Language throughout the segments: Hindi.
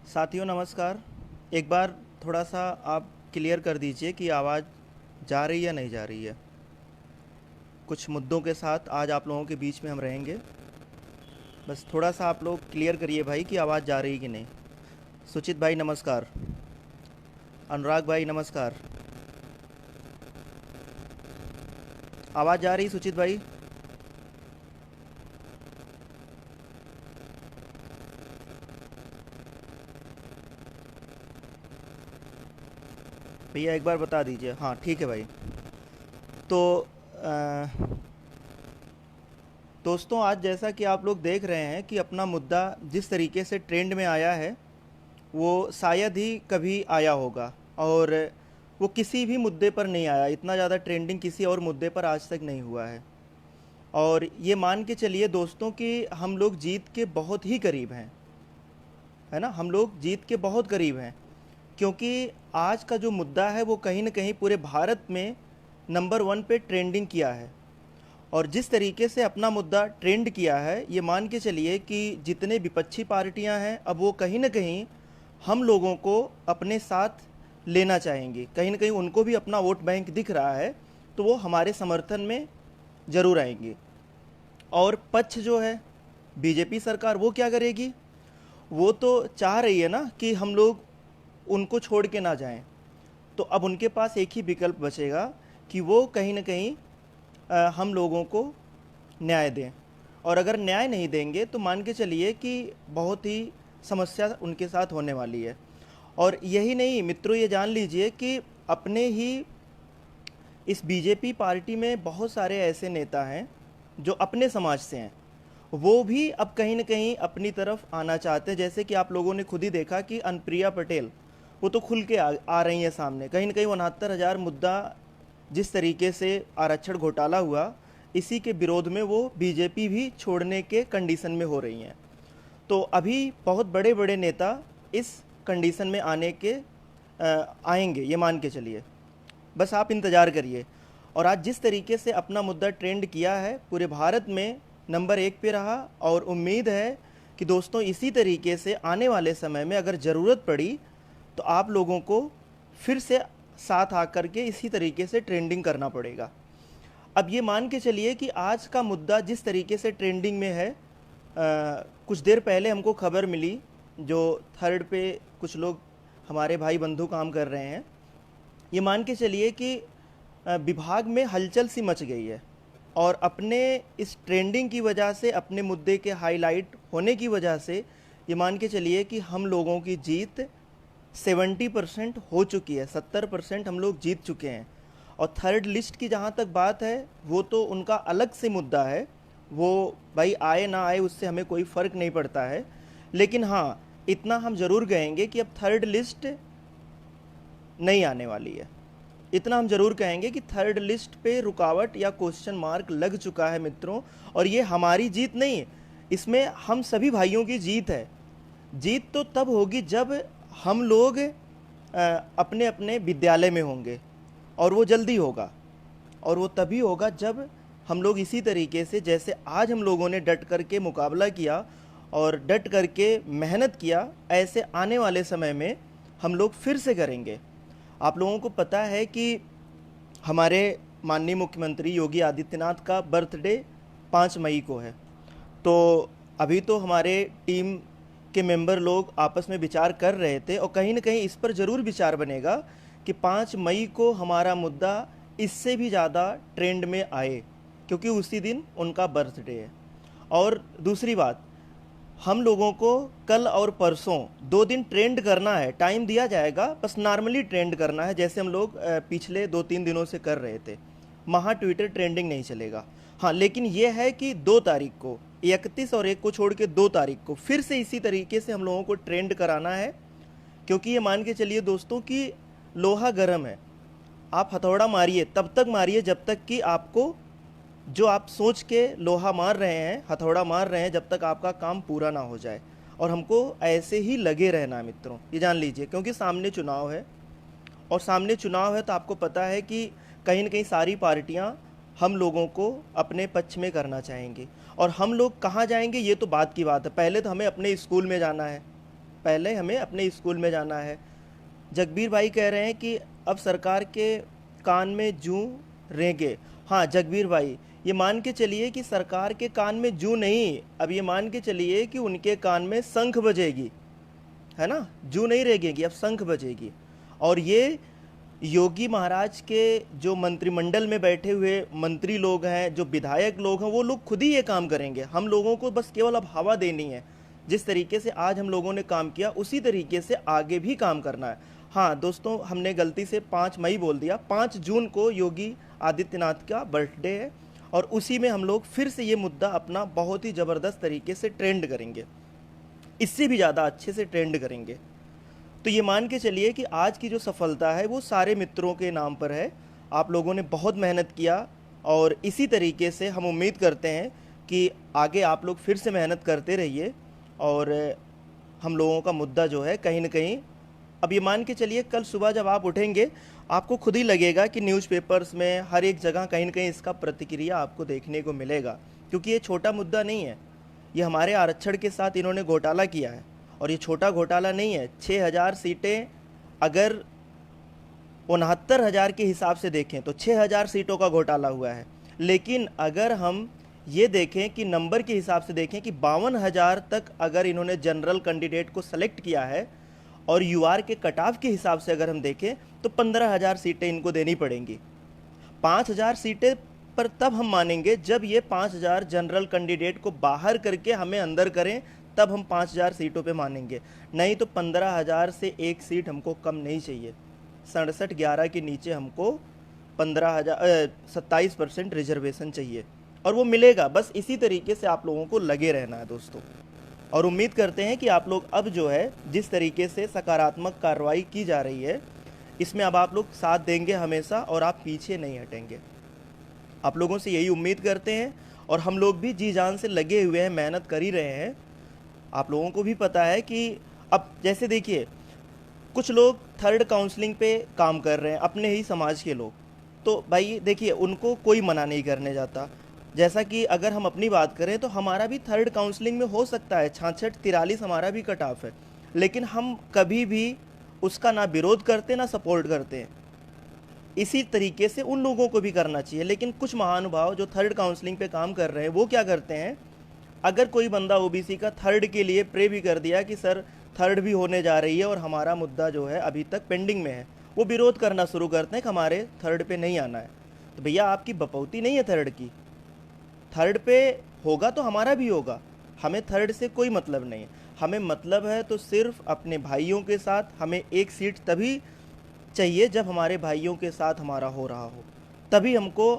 साथियों नमस्कार। एक बार थोड़ा सा आप क्लियर कर दीजिए कि आवाज़ जा रही है या नहीं जा रही है। कुछ मुद्दों के साथ आज आप लोगों के बीच में हम रहेंगे। बस थोड़ा सा आप लोग क्लियर करिए भाई कि आवाज़ जा रही है कि नहीं। सुचित भाई नमस्कार। अनुराग भाई नमस्कार। आवाज़ जा रही सुचित भाई? भैया एक बार बता दीजिए। हाँ ठीक है भाई। तो दोस्तों आज जैसा कि आप लोग देख रहे हैं कि अपना मुद्दा जिस तरीके से ट्रेंड में आया है वो शायद ही कभी आया होगा। और वो किसी भी मुद्दे पर नहीं आया। इतना ज़्यादा ट्रेंडिंग किसी और मुद्दे पर आज तक नहीं हुआ है। और ये मान के चलिए दोस्तों कि हम लोग जीत के बहुत ही करीब हैं, है ना। हम लोग जीत के बहुत करीब हैं क्योंकि आज का जो मुद्दा है वो कहीं ना कहीं पूरे भारत में नंबर वन पे ट्रेंडिंग किया है। और जिस तरीके से अपना मुद्दा ट्रेंड किया है ये मान के चलिए कि जितने विपक्षी पार्टियां हैं अब वो कहीं ना कहीं हम लोगों को अपने साथ लेना चाहेंगी। कहीं ना कहीं उनको भी अपना वोट बैंक दिख रहा है तो वो हमारे समर्थन में ज़रूर आएंगी। और पक्ष जो है बीजेपी सरकार वो क्या करेगी? वो तो चाह रही है ना कि हम लोग उनको छोड़ के ना जाएं। तो अब उनके पास एक ही विकल्प बचेगा कि वो कहीं ना कहीं हम लोगों को न्याय दें। और अगर न्याय नहीं देंगे तो मान के चलिए कि बहुत ही समस्या उनके साथ होने वाली है। और यही नहीं मित्रों, ये जान लीजिए कि अपने ही इस बीजेपी पार्टी में बहुत सारे ऐसे नेता हैं जो अपने समाज से हैं। वो भी अब कहीं ना कहीं अपनी तरफ आना चाहते हैं। जैसे कि आप लोगों ने खुद ही देखा कि अनुप्रिया पटेल वो तो खुल के आ रही हैं सामने। कहीं ना कहीं 69,000 मुद्दा जिस तरीके से आरक्षण घोटाला हुआ इसी के विरोध में वो बीजेपी भी छोड़ने के कंडीशन में हो रही हैं। तो अभी बहुत बड़े बड़े नेता इस कंडीशन में आने के आएंगे, ये मान के चलिए। बस आप इंतज़ार करिए। और आज जिस तरीके से अपना मुद्दा ट्रेंड किया है पूरे भारत में नंबर एक पे रहा। और उम्मीद है कि दोस्तों इसी तरीके से आने वाले समय में अगर ज़रूरत पड़ी तो आप लोगों को फिर से साथ आकर के इसी तरीके से ट्रेंडिंग करना पड़ेगा। अब ये मान के चलिए कि आज का मुद्दा जिस तरीके से ट्रेंडिंग में है, कुछ देर पहले हमको खबर मिली जो थर्ड पे कुछ लोग हमारे भाई बंधु काम कर रहे हैं। ये मान के चलिए कि विभाग में हलचल सी मच गई है। और अपने इस ट्रेंडिंग की वजह से, अपने मुद्दे के हाईलाइट होने की वजह से ये मान के चलिए कि हम लोगों की जीत 70% हो चुकी है। 70% हम लोग जीत चुके हैं। और थर्ड लिस्ट की जहाँ तक बात है वो तो उनका अलग से मुद्दा है। वो भाई आए ना आए उससे हमें कोई फ़र्क नहीं पड़ता है। लेकिन हाँ, इतना हम ज़रूर कहेंगे कि अब थर्ड लिस्ट नहीं आने वाली है। इतना हम ज़रूर कहेंगे कि थर्ड लिस्ट पे रुकावट या क्वेश्चन मार्क लग चुका है मित्रों। और ये हमारी जीत नहीं है, इसमें हम सभी भाइयों की जीत है। जीत तो तब होगी जब हम लोग अपने अपने विद्यालय में होंगे। और वो जल्दी होगा। और वो तभी होगा जब हम लोग इसी तरीके से जैसे आज हम लोगों ने डट करके मुकाबला किया और डट करके मेहनत किया, ऐसे आने वाले समय में हम लोग फिर से करेंगे। आप लोगों को पता है कि हमारे माननीय मुख्यमंत्री योगी आदित्यनाथ का बर्थडे 5 मई को है। तो अभी तो हमारे टीम के मेंबर लोग आपस में विचार कर रहे थे और कहीं ना कहीं इस पर ज़रूर विचार बनेगा कि 5 मई को हमारा मुद्दा इससे भी ज़्यादा ट्रेंड में आए क्योंकि उसी दिन उनका बर्थडे है। और दूसरी बात, हम लोगों को कल और परसों 2 दिन ट्रेंड करना है। टाइम दिया जाएगा, बस नॉर्मली ट्रेंड करना है जैसे हम लोग पिछले 2-3 दिनों से कर रहे थे। महा ट्विटर ट्रेंडिंग नहीं चलेगा। हाँ, लेकिन ये है कि 2 तारीख को, 31 और 1 को छोड़ के 2 तारीख को फिर से इसी तरीके से हम लोगों को ट्रेंड कराना है। क्योंकि ये मान के चलिए दोस्तों कि लोहा गर्म है। आप हथौड़ा मारिए तब तक मारिए जब तक कि आपको, जो आप सोच के लोहा मार रहे हैं, हथौड़ा मार रहे हैं, जब तक आपका काम पूरा ना हो जाए। और हमको ऐसे ही लगे रहना है मित्रों, ये जान लीजिए। क्योंकि सामने चुनाव है और सामने चुनाव है तो आपको पता है कि कहीं ना कहीं सारी पार्टियां हम लोगों को अपने पक्ष में करना चाहेंगी। और हम लोग कहाँ जाएंगे ये तो बात की बात है। पहले तो हमें अपने स्कूल में जाना है, पहले हमें अपने स्कूल में जाना है। जगबीर भाई कह रहे हैं कि अब सरकार के कान में जूं रेंगे। हाँ जगबीर भाई, ये मान के चलिए कि सरकार के कान में जूं नहीं, अब ये मान के चलिए कि उनके कान में शंख बजेगी, है ना। जूं नहीं रेंगेगी, अब शंख बजेगी। और ये योगी महाराज के जो मंत्रिमंडल में बैठे हुए मंत्री लोग हैं, जो विधायक लोग हैं, वो लोग खुद ही ये काम करेंगे। हम लोगों को बस केवल अब हवा देनी है। जिस तरीके से आज हम लोगों ने काम किया उसी तरीके से आगे भी काम करना है। हाँ दोस्तों, हमने गलती से 5 मई बोल दिया। 5 जून को योगी आदित्यनाथ का बर्थडे है और उसी में हम लोग फिर से ये मुद्दा अपना बहुत ही ज़बरदस्त तरीके से ट्रेंड करेंगे, इससे भी ज़्यादा अच्छे से ट्रेंड करेंगे। तो ये मान के चलिए कि आज की जो सफलता है वो सारे मित्रों के नाम पर है। आप लोगों ने बहुत मेहनत किया और इसी तरीके से हम उम्मीद करते हैं कि आगे आप लोग फिर से मेहनत करते रहिए और हम लोगों का मुद्दा जो है कहीं ना कहीं, अब ये मान के चलिए कल सुबह जब आप उठेंगे आपको खुद ही लगेगा कि न्यूज़पेपर्स में हर एक जगह कहीं ना कहीं इसका प्रतिक्रिया आपको देखने को मिलेगा। क्योंकि ये छोटा मुद्दा नहीं है, ये हमारे आरक्षण के साथ इन्होंने घोटाला किया है और ये छोटा घोटाला नहीं है। 6000 सीटें अगर 69,000 के हिसाब से देखें तो 6000 सीटों का घोटाला हुआ है। लेकिन अगर हम ये देखें कि नंबर के हिसाब से देखें कि 52,000 तक अगर इन्होंने जनरल कैंडिडेट को सेलेक्ट किया है और यूआर के कट ऑफ के हिसाब से अगर हम देखें तो 15,000 सीटें इनको देनी पड़ेंगी। 5,000 सीटें पर तब हम मानेंगे जब ये 5,000 जनरल कैंडिडेट को बाहर करके हमें अंदर करें, तब हम 5,000 सीटों पे मानेंगे। नहीं तो 15,000 से एक सीट हमको कम नहीं चाहिए। 67-11 के नीचे हमको 27% रिजर्वेशन चाहिए और वो मिलेगा। बस इसी तरीके से आप लोगों को लगे रहना है दोस्तों। और उम्मीद करते हैं कि आप लोग अब जो है जिस तरीके से सकारात्मक कार्रवाई की जा रही है इसमें अब आप लोग साथ देंगे हमेशा और आप पीछे नहीं हटेंगे। आप लोगों से यही उम्मीद करते हैं और हम लोग भी जी जान से लगे हुए हैं, मेहनत कर ही रहे हैं। आप लोगों को भी पता है कि अब जैसे देखिए कुछ लोग थर्ड काउंसलिंग पे काम कर रहे हैं, अपने ही समाज के लोग, तो भाई देखिए उनको कोई मना नहीं करने जाता। जैसा कि अगर हम अपनी बात करें तो हमारा भी थर्ड काउंसलिंग में हो सकता है, 66-43 हमारा भी कट ऑफ है, लेकिन हम कभी भी उसका ना विरोध करते ना सपोर्ट करते हैं। इसी तरीके से उन लोगों को भी करना चाहिए। लेकिन कुछ महानुभाव जो थर्ड काउंसलिंग पे काम कर रहे हैं वो क्या करते हैं, अगर कोई बंदा ओबीसी का थर्ड के लिए प्रे भी कर दिया कि सर थर्ड भी होने जा रही है और हमारा मुद्दा जो है अभी तक पेंडिंग में है, वो विरोध करना शुरू करते हैं कि हमारे थर्ड पे नहीं आना है। तो भैया आपकी बपौती नहीं है थर्ड की, थर्ड पे होगा तो हमारा भी होगा, हमें थर्ड से कोई मतलब नहीं है। हमें मतलब है तो सिर्फ अपने भाइयों के साथ, हमें एक सीट तभी चाहिए जब हमारे भाइयों के साथ हमारा हो रहा हो, तभी हमको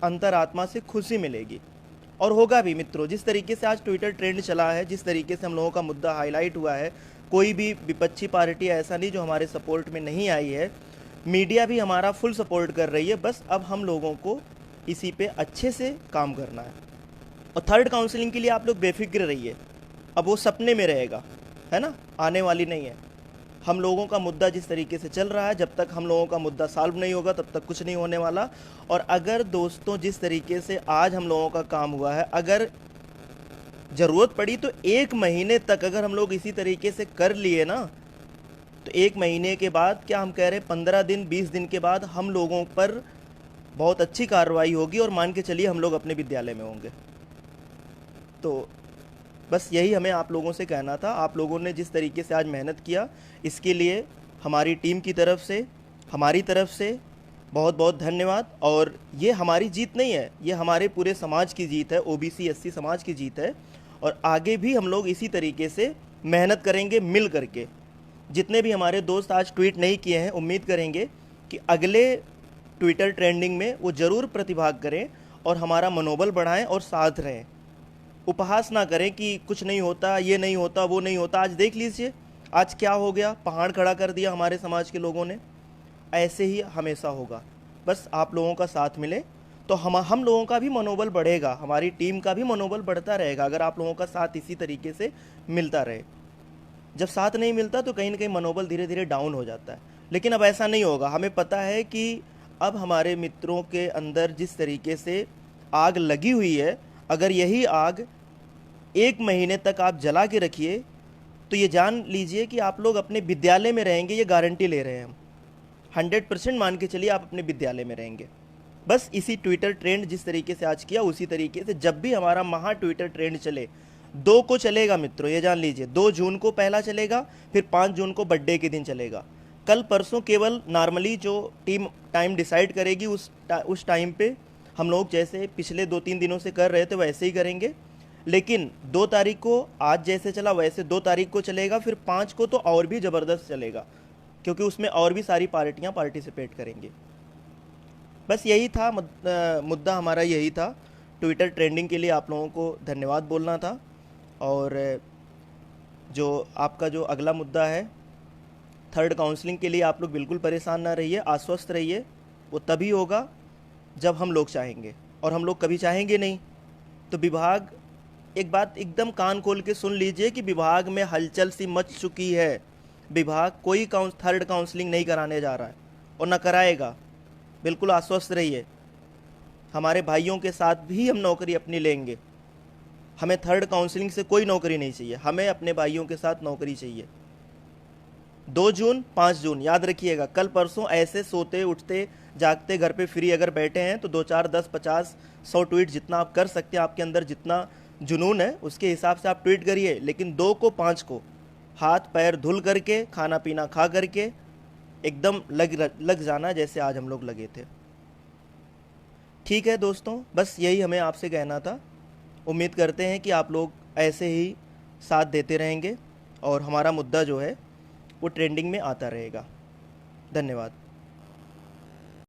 अंतरात्मा से खुशी मिलेगी और होगा भी। मित्रों जिस तरीके से आज ट्विटर ट्रेंड चला है, जिस तरीके से हम लोगों का मुद्दा हाईलाइट हुआ है, कोई भी विपक्षी पार्टी ऐसा नहीं जो हमारे सपोर्ट में नहीं आई है। मीडिया भी हमारा फुल सपोर्ट कर रही है। बस अब हम लोगों को इसी पे अच्छे से काम करना है। और थर्ड काउंसलिंग के लिए आप लोग बेफिक्र रहिए, अब वो सपने में रहेगा, है ना, आने वाली नहीं है। हम लोगों का मुद्दा जिस तरीके से चल रहा है, जब तक हम लोगों का मुद्दा सॉल्व नहीं होगा तब तक कुछ नहीं होने वाला। और अगर दोस्तों जिस तरीके से आज हम लोगों का काम हुआ है, अगर ज़रूरत पड़ी तो 1 महीने तक अगर हम लोग इसी तरीके से कर लिए ना, तो 1 महीने के बाद, क्या हम कह रहे हैं 15 दिन 20 दिन के बाद हम लोगों पर बहुत अच्छी कार्रवाई होगी और मान के चलिए हम लोग अपने विद्यालय में होंगे। तो बस यही हमें आप लोगों से कहना था। आप लोगों ने जिस तरीके से आज मेहनत किया, इसके लिए हमारी टीम की तरफ से, हमारी तरफ से बहुत बहुत धन्यवाद। और ये हमारी जीत नहीं है, ये हमारे पूरे समाज की जीत है, ओबीसी एससी समाज की जीत है। और आगे भी हम लोग इसी तरीके से मेहनत करेंगे मिल करके। जितने भी हमारे दोस्त आज ट्वीट नहीं किए हैं, उम्मीद करेंगे कि अगले ट्विटर ट्रेंडिंग में वो ज़रूर प्रतिभाग करें और हमारा मनोबल बढ़ाएं और साथ रहें। उपहास ना करें कि कुछ नहीं होता, ये नहीं होता, वो नहीं होता। आज देख लीजिए आज क्या हो गया, पहाड़ खड़ा कर दिया हमारे समाज के लोगों ने। ऐसे ही हमेशा होगा, बस आप लोगों का साथ मिले तो हम लोगों का भी मनोबल बढ़ेगा, हमारी टीम का भी मनोबल बढ़ता रहेगा अगर आप लोगों का साथ इसी तरीके से मिलता रहे। जब साथ नहीं मिलता तो कहीं ना कहीं मनोबल धीरे धीरे डाउन हो जाता है। लेकिन अब ऐसा नहीं होगा। हमें पता है कि अब हमारे मित्रों के अंदर जिस तरीके से आग लगी हुई है, अगर यही आग 1 महीने तक आप जला के रखिए तो ये जान लीजिए कि आप लोग अपने विद्यालय में रहेंगे, ये गारंटी ले रहे हैं हम। 100% मान के चलिए आप अपने विद्यालय में रहेंगे। बस इसी ट्विटर ट्रेंड जिस तरीके से आज किया, उसी तरीके से जब भी हमारा महा ट्विटर ट्रेंड चले, 2 को चलेगा मित्रों, ये जान लीजिए। 2 जून को पहला चलेगा, फिर 5 जून को बर्थडे के दिन चलेगा। कल परसों केवल नॉर्मली जो टीम टाइम डिसाइड करेगी उस टाइम पे हम लोग जैसे पिछले 2-3 दिनों से कर रहे थे वैसे ही करेंगे। लेकिन 2 तारीख को आज जैसे चला वैसे 2 तारीख को चलेगा, फिर 5 को तो और भी ज़बरदस्त चलेगा, क्योंकि उसमें और भी सारी पार्टियां पार्टिसिपेट करेंगी। बस यही था मुद्दा हमारा, यही था। ट्विटर ट्रेंडिंग के लिए आप लोगों को धन्यवाद बोलना था। और जो आपका जो अगला मुद्दा है थर्ड काउंसलिंग के लिए, आप लोग बिल्कुल परेशान ना रहिए, आश्वस्त रहिए। वो तभी होगा जब हम लोग चाहेंगे, और हम लोग कभी चाहेंगे नहीं। तो विभाग, एक बात एकदम कान खोल के सुन लीजिए कि विभाग में हलचल सी मच चुकी है। विभाग कोई थर्ड काउंसलिंग नहीं कराने जा रहा है और न कराएगा, बिल्कुल आश्वस्त रहिए। हमारे भाइयों के साथ भी हम नौकरी अपनी लेंगे। हमें थर्ड काउंसलिंग से कोई नौकरी नहीं चाहिए, हमें अपने भाइयों के साथ नौकरी चाहिए। 2 जून 5 जून याद रखिएगा। कल परसों ऐसे सोते उठते जागते घर पे फ्री अगर बैठे हैं तो 2 4 10 50 100 ट्वीट जितना आप कर सकते हैं, आपके अंदर जितना जुनून है उसके हिसाब से आप ट्वीट करिए। लेकिन 2 को 5 को हाथ पैर धुल करके, खाना पीना खा करके एकदम लग जाना जैसे आज हम लोग लगे थे। ठीक है दोस्तों, बस यही हमें आपसे कहना था। उम्मीद करते हैं कि आप लोग ऐसे ही साथ देते रहेंगे और हमारा मुद्दा जो है वो ट्रेंडिंग में आता रहेगा। धन्यवाद।